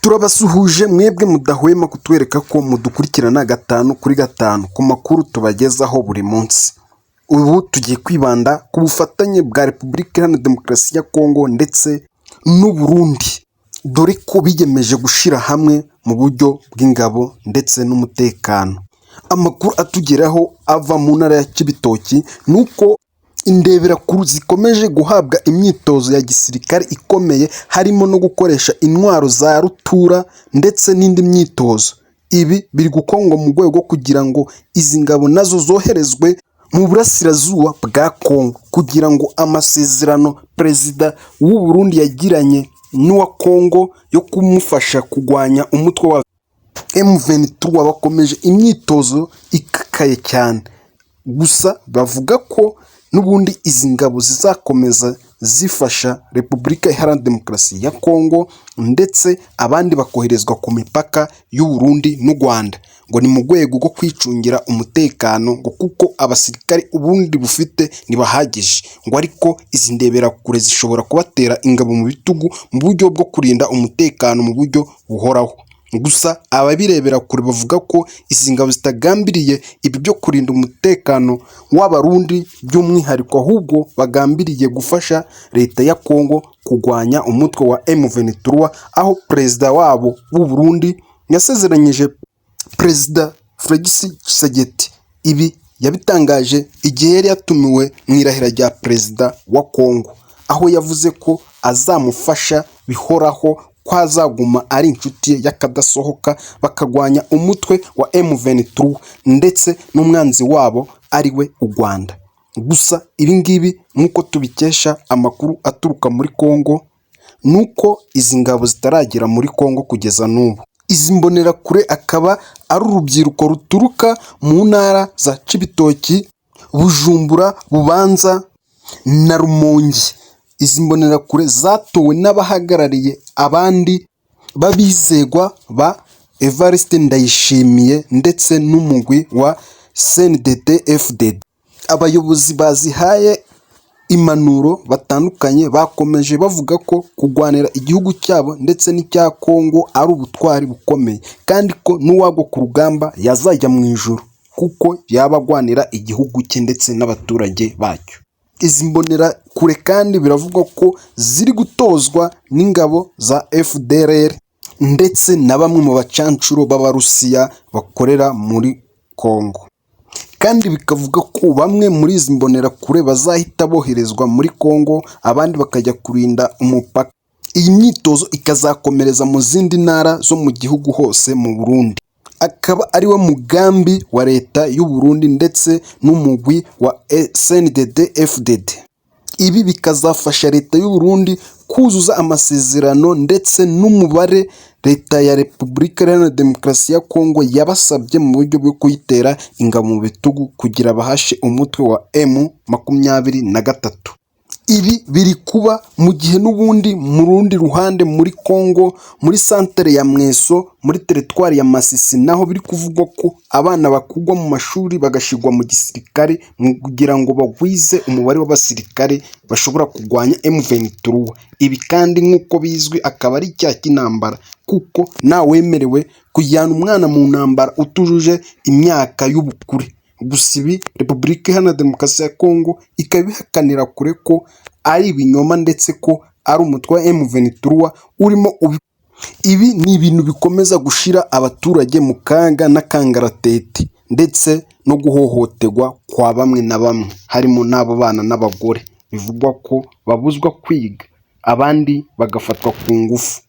Turabasuhuje mwebwe mudahwema kutwereka ko mudukurikirana 5 kuri 5 ku makuru tubagezaho buri munsi. Ubu tugiye kwibanda ku bufatanye bwa Repubulika Iharanira Demokarasi ya Kongo ndetse n'u Burundi, dore ko biyemeje gushira hamwe mu buryo bw'ingabo ndetse n'umutekano. Amakuru atugeraho ava mu ntara ya Cibitoki nuko Indeberakure zikomeje guhabwa imyitozo ya gisirikare ikomeye, harimo no gukoresha intwaro za rutura ndetse n'indi myitozo. Ibi biri gukongwa mu rwego kugira ngo izi ngabo nazo zoherezwe mu burasirazuba bwa Kongo, kugira ngo amasezerano Perezida w'u Burundi yagiranye n'uwa Kongo yo kumufasha kugwanya umutwe wa M23 bakomeje imyitozo ikakaye cyane. Gusa bavuga ko n'ubundi izi ngabo zizakomeza zifasha Repubulika Iharanira Demokarasi ya Kongo, ndetse abandi bakoherezwa ku mipaka y'u Burundi n'u Rwanda, ngo ni mu rwego rwo kwicungira umutekano, ngo kuko abasirikari ubundi bufite ntibahagije, ngo ariko izi Ndeberakure zishobora kubatera ingabo mu bitugu mu buryo bwo kurinda umutekano mu buryo buhoraho. Gusa ababirebera kure bavuga ko izi ngabo zitagambiriye ibi byo kurinda umutekano w'Abarundi by'umwihariko, ahubwo bagambiriye gufasha leta ya Kongo kugwanya umutwe wa M23, aho perezida wabo w'u Burundi yasezeranyije Perezida Fardc. Ibi yabitangaje igihe yari yatumiwe mu irahira rya perezida wa Kongo, aho yavuze ko azamufasha bihoraho, ko azaguma ari inshuti ye y'akadasohoka, bakagwanya umutwe wa M23 ndetse n'umwanzi wabo ari we u Rwanda. Gusa ibi ngibi nk'uko tubikesha amakuru aturuka muri Kongo, nuko izi ngabo zitaragera muri Kongo kugeza n'ubu. Izi mbonerakure akaba ari urubyiruko ruturuka mu ntara za Cibitoki, Bujumbura, Bubanza na Rumonge. Izi mbonerakure zatowe n'abahagarariye abandi babizegwa ba Evariste Ndayishimiye ndetse n'umugwi wa CNDD-FDD. Abayobozi bazihaye impanuro batandukanye bakomeje bavuga ko kugwanira igihugu cyabo ndetse n'icya Kongo ari ubutwari bukomeye, kandi ko n'uwagwa ku rugamba yazajya mu ijuru, kuko yaba agwanira igihugu cye ndetse n'abaturage bacyo. Izi mbonerakure kandi biravugwa ko ziri gutozwa n'ingabo za FDLR ndetse na bamwe mu bacancuro b'Abarusiya bakorera muri Kongo, kandi bikavuga ko bamwe muri izi mbonerakure bazahita boherezwa muri Kongo, abandi bakajya kurinda umupaka. Iyi myitozo ikazakomereza mu zindi ntara zo mu gihugu hose mu Burundi, akaba ari wo mugambi wa leta y'u Burundi ndetse n'umugwi wa CNDD-FDD. Ibi bikazafasha leta y'u Burundi kuzuza amasezerano ndetse n'umubare leta ya Repubulika Iharanira Demokarasi ya Kongo yabasabye mu buryo bwo kuyitera ingabo mu bitugu kugira bahashe umutwe wa M23. Ibi biri kuba mu gihe n'ubundi mu rundi ruhande muri Kongo, muri santere ya Mwesso, muri teritwari ya Masisi, naho biri kuvugwa ko abana bakugwa mu mashuri bagashigwa mu gisirikare kugira ngo bagwize umubare w'abasirikare bashobora kugwanya M23. Ibi kandi nk'uko bizwi akaba ari icyaha cy'intambara, kuko ntawemerewe kujyana umwana mu ntambara utujuje imyaka y'ubukure. Gusa ibi Repubulika Iharanira Demokarasi ya Kongo ikabihakanira kure ko ari ibinyoma ndetse ko ari umutwe wa M23 urimo ibi ni ibintu bikomeza gushira abaturage mu kanga n'akangaratete, ndetse no guhohoterwa kwa bamwe na bamwe, harimo n'abo bana n'abagore bivugwa ko babuzwa kwiga, abandi bagafatwa ku ngufu.